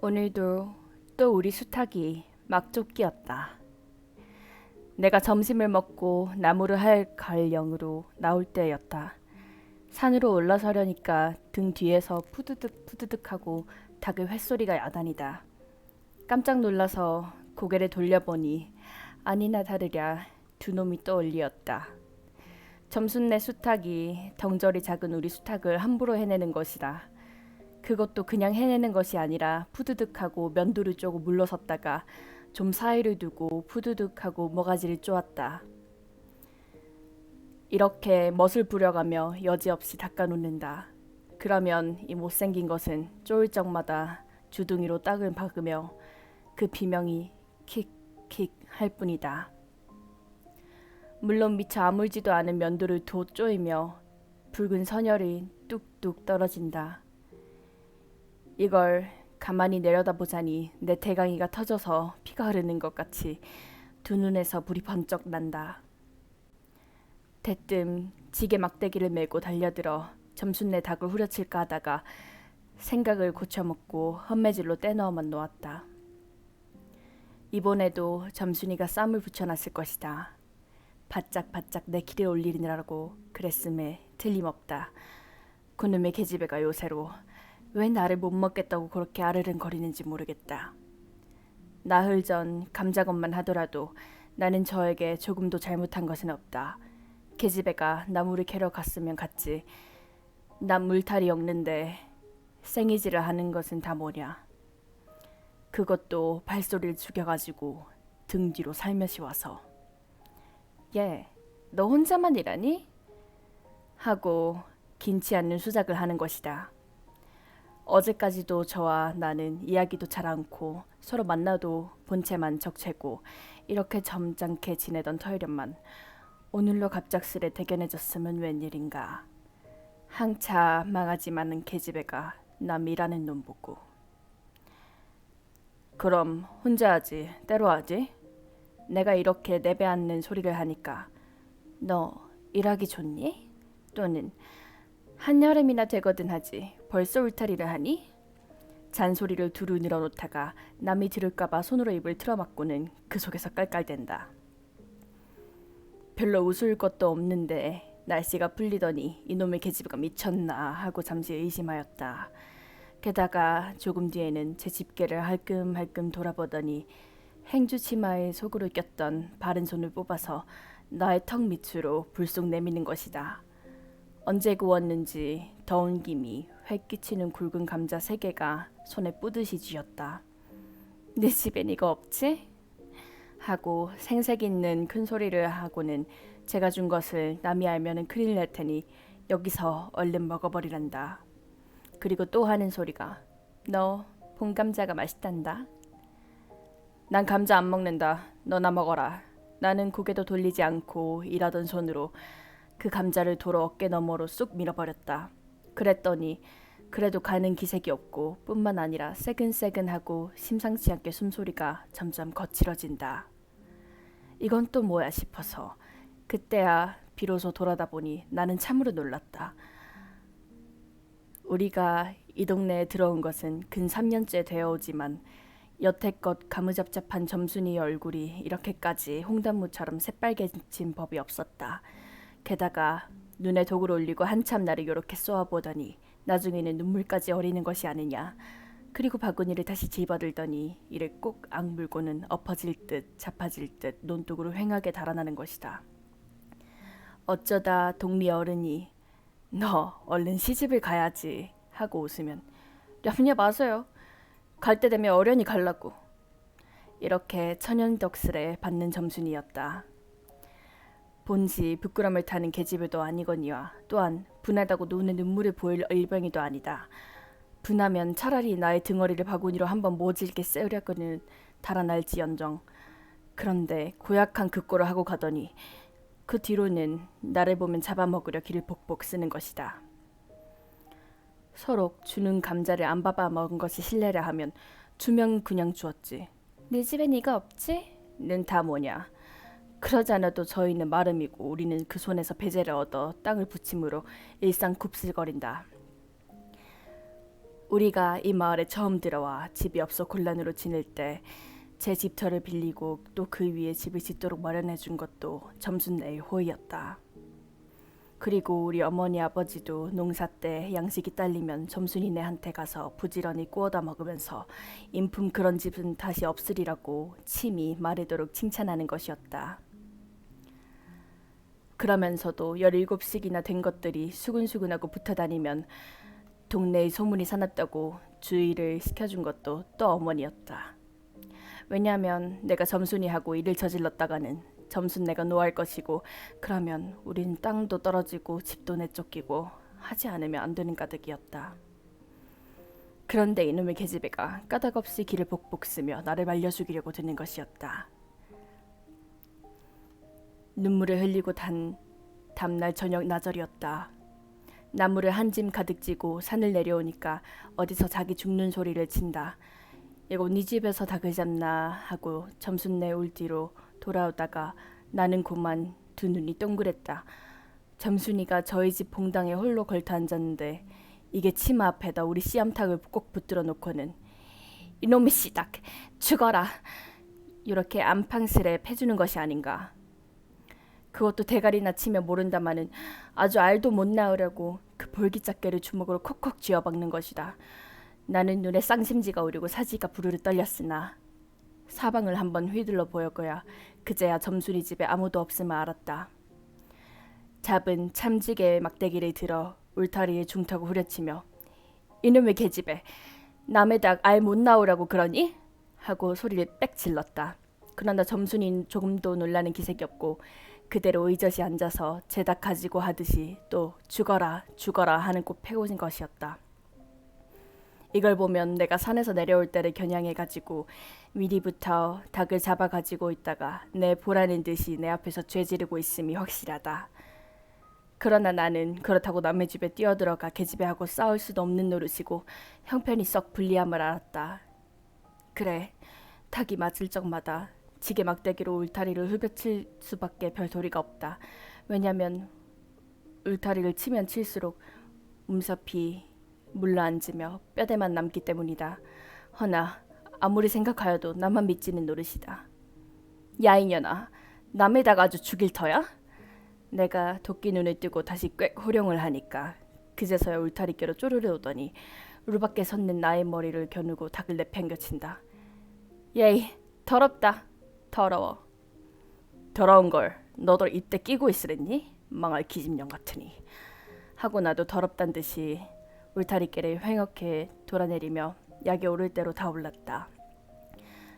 오늘도 또 우리 수탉이 막쫓기였다. 내가 점심을 먹고 나무를 할 갈령으로 나올 때였다. 산으로 올라서려니까 등 뒤에서 푸드득 푸드득 하고 닭의 횟소리가 야단이다. 깜짝 놀라서 고개를 돌려보니 아니나 다르랴 두 놈이 떠올리었다. 점순내 수탉이 덩저리 작은 우리 수탉을 함부로 해내는 것이다. 그것도 그냥 해내는 것이 아니라 푸드득하고 면도를 쪼고 물러섰다가 좀 사이를 두고 푸드득하고 모가지를 쪼았다. 이렇게 멋을 부려가며 여지없이 닦아놓는다. 그러면 이 못생긴 것은 쪼을 적마다 주둥이로 땅을 박으며 그 비명이 킥킥 할 뿐이다. 물론 미처 아물지도 않은 면도를 도 쪼이며 붉은 선혈이 뚝뚝 떨어진다. 이걸 가만히 내려다보자니 내 대강이가 터져서 피가 흐르는 것 같이 두 눈에서 불이 번쩍 난다. 대뜸 지게 막대기를 메고 달려들어 점순내 닭을 후려칠까 하다가 생각을 고쳐먹고 헛매질로 떼넣어만 놓았다. 이번에도 점순이가 쌈을 붙여놨을 것이다. 바짝바짝 내 키를 올리느라고 그랬음에 틀림없다. 그놈의 계집애가 요새로 왜 나를 못 먹겠다고 그렇게 아르른거리는지 모르겠다. 나흘 전 감작업만 하더라도 나는 저에게 조금도 잘못한 것은 없다. 계집애가 나무를 캐러 갔으면 갔지. 난 물탈이 엮는데 생이질을 하는 것은 다 뭐냐. 그것도 발소리를 죽여가지고 등 뒤로 살며시 와서 얘, 너 혼자만 일하니? 하고 긴치 않는 수작을 하는 것이다. 어제까지도 저와 나는 이야기도 잘 않고 서로 만나도 본체만 적채고 이렇게 점잖게 지내던 터이련만 오늘로 갑작스레 대견해졌으면 웬일인가. 항차 망하지 많은 계집애가 남 일하는 놈 보고 그럼 혼자 하지 때로 하지? 내가 이렇게 내배앉는 소리를 하니까 너 일하기 좋니? 또는 한여름이나 되거든 하지 벌써 울타리를 하니? 잔소리를 두루 늘어놓다가 남이 들을까봐 손으로 입을 틀어막고는 그 속에서 깔깔댄다. 별로 웃을 것도 없는데 날씨가 풀리더니 이놈의 계집애가 미쳤나 하고 잠시 의심하였다. 게다가 조금 뒤에는 제 집게를 할끔할끔 돌아보더니 행주 치마에 속으로 꼈던 바른 손을 뽑아서 나의 턱 밑으로 불쑥 내미는 것이다. 언제 구웠는지 더운 김이 회 끼치는 굵은 감자 3개가 손에 뿌듯이 쥐었다. 네 집엔 이거 없지? 하고 생색 있는 큰 소리를 하고는 제가 준 것을 남이 알면은 큰일 날 테니 여기서 얼른 먹어버리란다. 그리고 또 하는 소리가 너 봄감자가 맛있단다. 난 감자 안 먹는다. 너나 먹어라. 나는 고개도 돌리지 않고 일하던 손으로 그 감자를 도로 어깨 너머로 쑥 밀어버렸다. 그랬더니 그래도 가는 기색이 없고 뿐만 아니라 새근새근하고 심상치 않게 숨소리가 점점 거칠어진다. 이건 또 뭐야 싶어서 그때야 비로소 돌아다 보니 나는 참으로 놀랐다. 우리가 이 동네에 들어온 것은 근 3년째 되어오지만 여태껏 가무잡잡한 점순이의 얼굴이 이렇게까지 홍단무처럼 새빨개진 법이 없었다. 게다가 눈에 독을 올리고 한참 나를 요렇게 쏘아보더니 나중에는 눈물까지 어리는 것이 아니냐. 그리고 바구니를 다시 집어들더니 이를 꼭 악물고는 엎어질 듯 자빠질 듯 논둑으로 휑하게 달아나는 것이다. 어쩌다 동리 어른이 너 얼른 시집을 가야지 하고 웃으면 야 맞아요. 갈 때 되면 어련히 갈라고. 이렇게 천연덕스레 받는 점순이었다. 본지 부끄럼을 타는 계집애도 아니거니와 또한 분하다고 눈에 눈물을 보일 일병이도 아니다. 분하면 차라리 나의 등허리를 바구니로 한번 모질게 쎄으려거는 달아날지언정. 그런데 고약한 그 꼴을 하고 가더니 그 뒤로는 나를 보면 잡아먹으려 귀를 복복 쓰는 것이다. 서로 주는 감자를 안 받아 먹은 것이 실례라 하면 주면 그냥 주었지. 네 집엔 이거 없지? 는 다 뭐냐. 그러지 않아도 저희는 마름이고 우리는 그 손에서 배제를 얻어 땅을 부침으로 일상 굽슬거린다. 우리가 이 마을에 처음 들어와 집이 없어 곤란으로 지낼 때 제 집터를 빌리고 또 그 위에 집을 짓도록 마련해 준 것도 점순네의 호의였다. 그리고 우리 어머니 아버지도 농사 때 양식이 딸리면 점순이네한테 가서 부지런히 구워다 먹으면서 인품 그런 집은 다시 없으리라고 침이 마르도록 칭찬하는 것이었다. 그러면서도 17씩이나 된 것들이 수근수근하고 붙어다니면 동네의 소문이 사납다고 주의를 시켜준 것도 또 어머니였다. 왜냐하면 내가 점순이하고 일을 저질렀다가는 점순내가 노할 것이고 그러면 우린 땅도 떨어지고 집도 내쫓기고 하지 않으면 안 되는 가득이었다. 그런데 이놈의 계집애가 까닭없이 길을 복복 쓰며 나를 말려 죽이려고 드는 것이었다. 눈물을 흘리고 다음날 저녁 나절이었다. 나무를 한 짐 가득 지고 산을 내려오니까 어디서 자기 죽는 소리를 친다. 이거 네 집에서 닭을 잡나 하고 점순내 울 뒤로 돌아오다가 나는 그만 두 눈이 동그랬다. 점순이가 저희 집 봉당에 홀로 걸터 앉았는데 이게 치마 앞에다 우리 씨암탉을 꼭 붙들어 놓고는 이놈의 씨닭 죽어라 이렇게 안팡스레 패주는 것이 아닌가. 그것도 대가리나 치며 모른다마는 아주 알도 못 낳으려고 그 볼기짝개를 주먹으로 콕콕 쥐어박는 것이다. 나는 눈에 쌍심지가 오르고 사지가 부르르 떨렸으나 사방을 한번 휘둘러 보였고야 그제야 점순이 집에 아무도 없음을 알았다. 잡은 참지개의 막대기를 들어 울타리에 중타고 후려치며 이놈의 계집애 남의 닭 알 못 낳으라고 그러니? 하고 소리를 빽 질렀다. 그러나 점순이는 조금도 놀라는 기색이 없고 그대로 의젓이 앉아서 제 닭 가지고 하듯이 또 죽어라 죽어라 하는 꼭 패고진 것이었다. 이걸 보면 내가 산에서 내려올 때를 겨냥해가지고 미리부터 닭을 잡아가지고 있다가 내 보라는 듯이 내 앞에서 죄지르고 있음이 확실하다. 그러나 나는 그렇다고 남의 집에 뛰어들어가 계집애하고 싸울 수도 없는 노릇이고 형편이 썩 불리함을 알았다. 그래, 닭이 맞을 적마다 지게 막대기로 울타리를 후벼칠 수밖에 별 도리가 없다. 왜냐면 울타리를 치면 칠수록 움섭이 물러앉으며 뼈대만 남기 때문이다. 허나 아무리 생각하여도 나만 믿지는 노릇이다. 야 이년아, 남의 닭 아주 죽일 터야? 내가 도끼 눈을 뜨고 다시 꽥 호령을 하니까 그제서야 울타리께로 쪼르르 오더니 울밖에 섰는 나의 머리를 겨누고 닭을 내팽겨친다. 예이, 더럽다. 더러워. 더러운 걸 너도 이때 끼고 있으랬니? 망할 기집년 같으니. 하고 나도 더럽단 듯이 울타리깨를 횡하게 돌아내리며 약이 오를 대로 다 올랐다.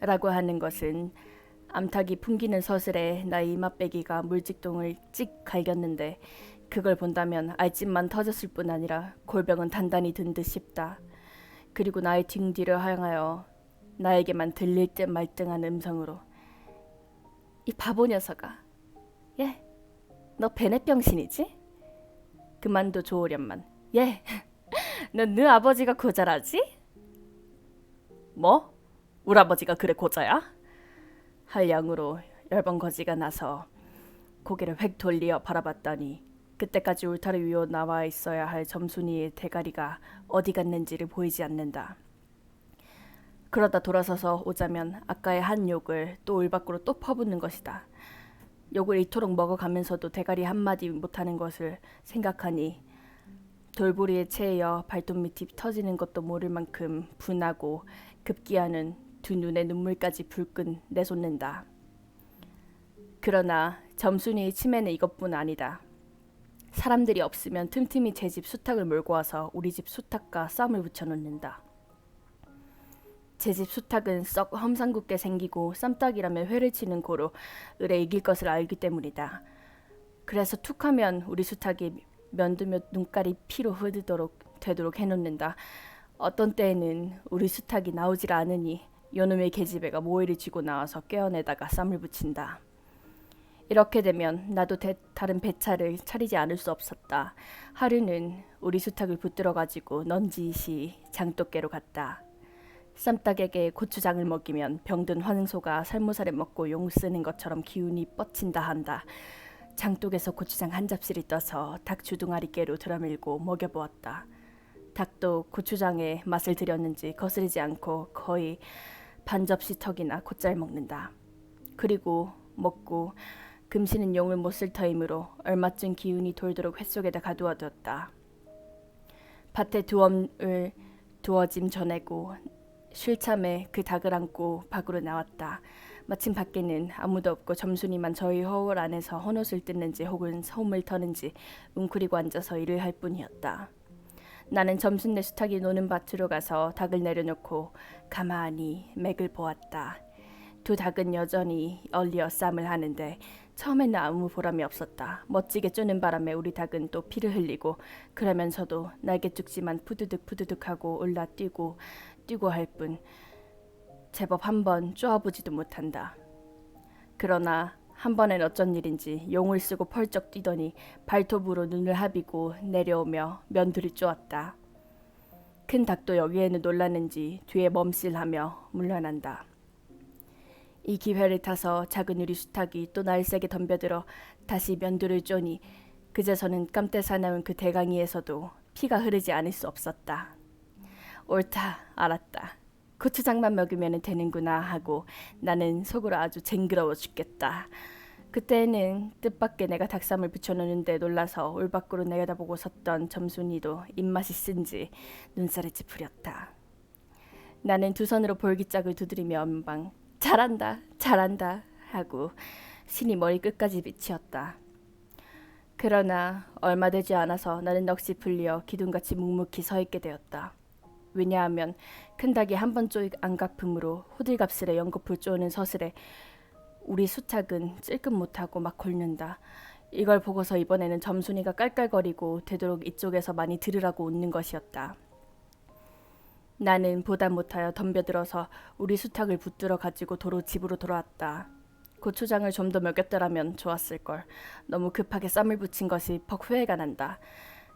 라고 하는 것은 암탉이 풍기는 서슬에 나의 이맛배기가 물직동을 찍 갈겼는데 그걸 본다면 알집만 터졌을 뿐 아니라 골병은 단단히 든 듯 싶다. 그리고 나의 등 뒤를 향하여 나에게만 들릴 듯 말등한 음성으로 이 바보 녀석아, 예, 너 베넷병신이지? 그만도 좋으련만. 예, 넌 네 아버지가 고자라지? 뭐? 우리 아버지가 그래 고자야? 할 양으로 열번거지가 나서 고개를 획 돌리어 바라봤더니 그때까지 울타리 위로 나와 있어야 할 점순이의 대가리가 어디 갔는지를 보이지 않는다. 그러다 돌아서서 오자면 아까의 한 욕을 또 울 밖으로 또 퍼붓는 것이다. 욕을 이토록 먹어가면서도 대가리 한마디 못하는 것을 생각하니 돌부리에 채여 발톱 밑이 터지는 것도 모를 만큼 분하고 급기야는 두 눈에 눈물까지 불끈 내솟는다. 그러나 점순이의 치매는 이것뿐 아니다. 사람들이 없으면 틈틈이 제 집 수탉을 몰고 와서 우리 집 수탉과 쌈을 붙여놓는다. 제 집 수탉은 썩 험상궂게 생기고 쌈딱이라면 회를 치는 고로 을에 이길 것을 알기 때문이다. 그래서 툭하면 우리 수탉이 면두며 눈깔이 피로 흐르도록 되도록 해놓는다. 어떤 때에는 우리 수탉이 나오질 않으니 요놈의 계집애가 모이를 쥐고 나와서 꿰어내다가 쌈을 붙인다. 이렇게 되면 나도 다른 배차를 차리지 않을 수 없었다. 하루는 우리 수탉을 붙들어가지고 넌지시 장독계로 갔다. 쌈딱에게 고추장을 먹이면 병든 환소가 살모살에 먹고 용 쓰는 것처럼 기운이 뻗친다 한다. 장독에서 고추장 한 잡실이 떠서 닭 주둥아리 깨로 들어밀고 먹여보았다. 닭도 고추장에 맛을 들였는지 거스르지 않고 거의 반 접시 턱이나 곧잘 먹는다. 그리고 먹고 금시는 용을 못 쓸 터이므로 얼마쯤 기운이 돌도록 뱃속에다 가두어두었다. 밭에 두엄을 두어짐 전에고 쉴 참에 그 닭을 안고 밖으로 나왔다. 마침 밖에는 아무도 없고 점순이만 저희 허울 안에서 헌옷을 뜯는지 혹은 소음을 터는지 웅크리고 앉아서 일을 할 뿐이었다. 나는 점순내 수탉이 노는 밭으로 가서 닭을 내려놓고 가만히 맥을 보았다. 두 닭은 여전히 얼리어 쌈을 하는데 처음에는 아무 보람이 없었다. 멋지게 쪼는 바람에 우리 닭은 또 피를 흘리고 그러면서도 날개죽지만 푸드득푸드득하고 올라뛰고 뛰고 할 뿐 제법 한 번 쪼아보지도 못한다. 그러나 한 번엔 어쩐 일인지 용을 쓰고 펄쩍 뛰더니 발톱으로 눈을 하비고 내려오며 면두를 쪼았다. 큰 닭도 여기에는 놀랐는지 뒤에 멈실하며 물러난다. 이 기회를 타서 작은 우리 수탉이 또 날쌔게 덤벼들어 다시 면두를 쪼니 그제서는 깜때 사나운 그 대강이에서도 피가 흐르지 않을 수 없었다. 옳다, 알았다. 고추장만 먹으면 되는구나 하고 나는 속으로 아주 쟁그러워 죽겠다. 그때는 뜻밖의 내가 닭쌈을 붙여놓는데 놀라서 올 밖으로 내려다보고 섰던 점순이도 입맛이 쓴지 눈살을 찌푸렸다. 나는 두 손으로 볼기짝을 두드리며 엄방 잘한다 잘한다 하고 신이 머리 끝까지 비치었다. 그러나 얼마 되지 않아서 나는 넋이 풀려 기둥같이 묵묵히 서 있게 되었다. 왜냐하면 큰 닭이 한 번 쪼익 안갚음으로 호들갑스레 연거풀 쪼는 서슬에 우리 수탉은 찔끔 못하고 막 곪는다. 이걸 보고서 이번에는 점순이가 깔깔거리고 되도록 이쪽에서 많이 들으라고 웃는 것이었다. 나는 보다 못하여 덤벼들어서 우리 수탉을 붙들어 가지고 도로 집으로 돌아왔다. 고추장을 좀 더 먹였더라면 좋았을걸. 너무 급하게 쌈을 붙인 것이 퍽 후회가 난다.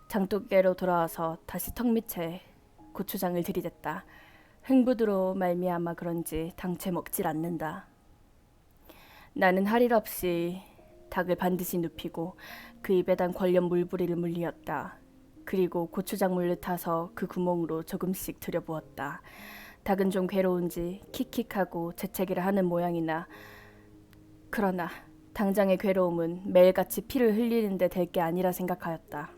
장독대로 돌아와서 다시 턱 밑에 고추장을 들이댔다. 흥부드로 말미암아 그런지 당최 먹질 않는다. 나는 할 일 없이 닭을 반드시 눕히고 그 입에단 관련 물부리를 물리었다. 그리고 고추장물을 타서 그 구멍으로 조금씩 들여부었다. 닭은 좀 괴로운지 킥킥하고 재채기를 하는 모양이나 그러나 당장의 괴로움은 매일같이 피를 흘리는데 될 게 아니라 생각하였다.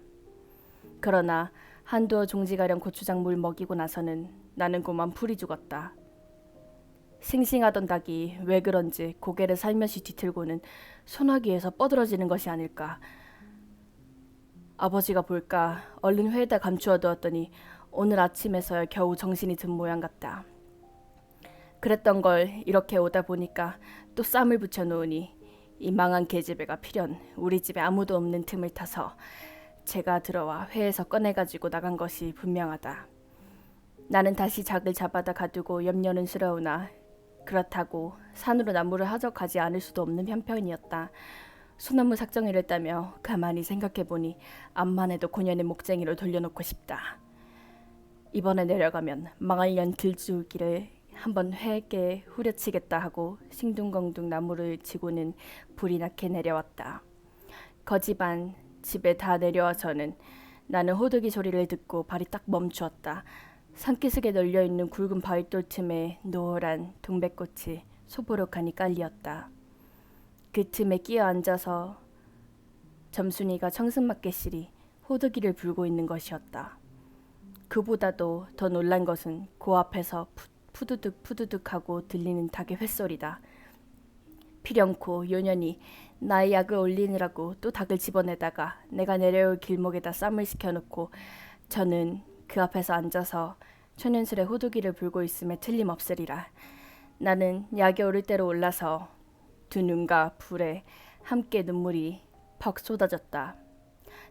그러나 한두어 종지가량 고추장물 먹이고 나서는 나는 고만 풀이 죽었다. 싱싱하던 닭이 왜 그런지 고개를 살며시 뒤틀고는 소나기에서 뻗어지는 것이 아닐까. 아버지가 볼까 얼른 회에다 감추어 두었더니 오늘 아침에서야 겨우 정신이 든 모양 같다. 그랬던 걸 이렇게 오다 보니까 또 쌈을 붙여 놓으니 이 망한 계집애가 필연 우리 집에 아무도 없는 틈을 타서 제가 들어와 회에서 꺼내가지고 나간 것이 분명하다. 나는 다시 닭을 잡아다 가두고 염려는스러우나 그렇다고 산으로 나무를 하적하지 않을 수도 없는 형편이었다. 소나무 삭정이를 따며 가만히 생각해보니 암만 해도 고년의 목쟁이로 돌려놓고 싶다. 이번에 내려가면 망할 년 들줄기를 한번 회에 후려치겠다 하고 싱둥벙둥 나무를 치고는 불이 나게 내려왔다. 거지반 집에 다 내려와서는 나는 호두기 소리를 듣고 발이 딱 멈추었다. 산기슭에 널려있는 굵은 바위돌 틈에 노란 동백꽃이 소보록하니 깔리었다. 그 틈에 끼어 앉아서 점순이가 청승맞게실이 호두기를 불고 있는 것이었다. 그보다도 더 놀란 것은 그 앞에서 푸드득 푸드득하고 들리는 닭의 횟소리다. 필연코 요년이 나의 약을 올리느라고 또 닭을 집어내다가 내가 내려올 길목에다 쌈을 시켜놓고 저는 그 앞에서 앉아서 천연스레 호두기를 불고 있음에 틀림없으리라. 나는 약이 오를 대로 올라서 두 눈과 불에 함께 눈물이 퍽 쏟아졌다.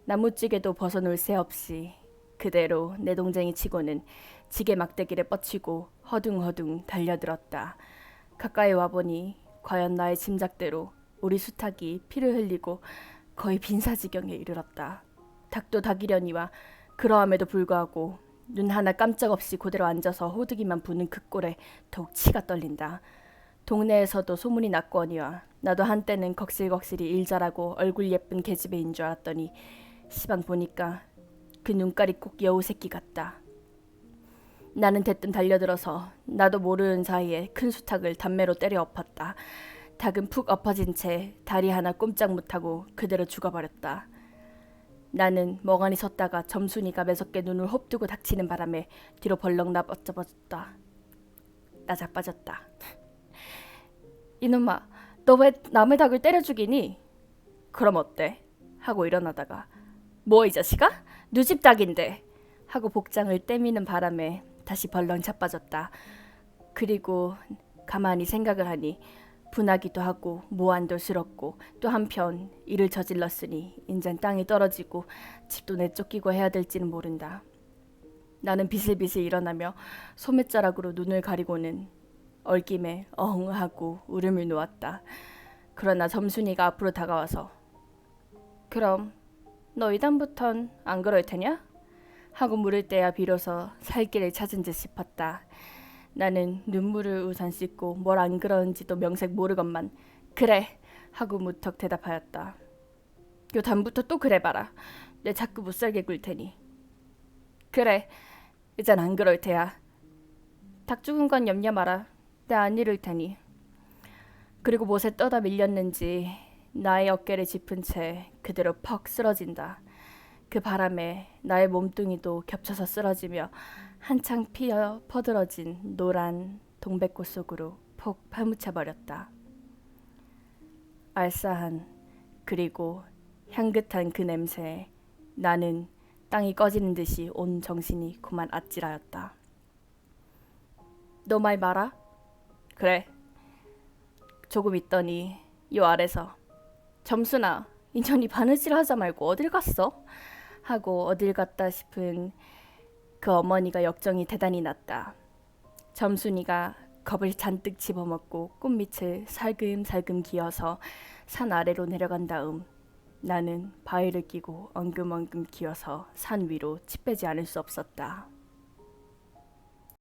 나무찌개도 벗어놓을 새 없이 그대로 내 동쟁이 치고는 지게 막대기를 뻗치고 허둥허둥 달려들었다. 가까이 와보니 과연 나의 짐작대로 우리 수탉이 피를 흘리고 거의 빈사지경에 이르렀다. 닭도 닭이려니와 그러함에도 불구하고 눈 하나 깜짝없이 그대로 앉아서 호두기만 부는 그 꼴에 더욱 치가 떨린다. 동네에서도 소문이 났거니와 나도 한때는 걱실걱실이 일 잘하고 얼굴 예쁜 계집애인 줄 알았더니 시방 보니까 그 눈깔이 꼭 여우 새끼 같다. 나는 대뜸 달려들어서 나도 모르는 사이에 큰 수탉을 단매로 때려 엎었다. 닭은 푹 엎어진 채 다리 하나 꼼짝 못하고 그대로 죽어버렸다. 나는 멍하니 섰다가 점순이가 매섭게 눈을 홉뜨고 닥치는 바람에 뒤로 벌렁 나빠져버렸다. 나 자빠졌다. 이놈아, 너 왜 남의 닭을 때려 죽이니? 그럼 어때? 하고 일어나다가 뭐 이 자식아? 누집 닭인데 하고 복장을 떼미는 바람에 다시 벌렁 자빠졌다. 그리고 가만히 생각을 하니 분하기도 하고 무한도스럽고 또 한편 일을 저질렀으니 인젠 땅이 떨어지고 집도 내쫓기고 해야 될지는 모른다. 나는 비슬비슬 일어나며 소매자락으로 눈을 가리고는 얼김에 어흥하고 울음을 놓았다. 그러나 점순이가 앞으로 다가와서 그럼 너 이다음부턴 안 그럴 테냐? 하고 물을 때야 비로소 살 길을 찾은 듯 싶었다. 나는 눈물을 우선 씻고 뭘 안 그러는지도 명색 모르건만 그래 하고 무턱 대답하였다. 요 다음부터 또 그래봐라. 내 자꾸 못살게 굴 테니. 그래, 이젠 안 그럴 테야. 닭 죽은 건 염려 마라. 내 안 이를 테니. 그리고 못에 떠다 밀렸는지 나의 어깨를 짚은 채 그대로 퍽 쓰러진다. 그 바람에 나의 몸뚱이도 겹쳐서 쓰러지며 한창 피어 퍼들어진 노란 동백꽃 속으로 폭 파묻혀 버렸다. 알싸한 그리고 향긋한 그 냄새에 나는 땅이 꺼지는 듯이 온 정신이 그만 아찔하였다. 너 말 마라? 그래. 조금 있더니 요 아래서 점순아, 인연이 바느질 하자 말고 어딜 갔어? 하고 어딜 갔다 싶은 그 어머니가 역정이 대단히 났다. 점순이가 겁을 잔뜩 집어먹고 꽃밑을 살금살금 기어서 산 아래로 내려간 다음 나는 바위를 끼고 엉금엉금 기어서 산 위로 치 빼지 않을 수 없었다.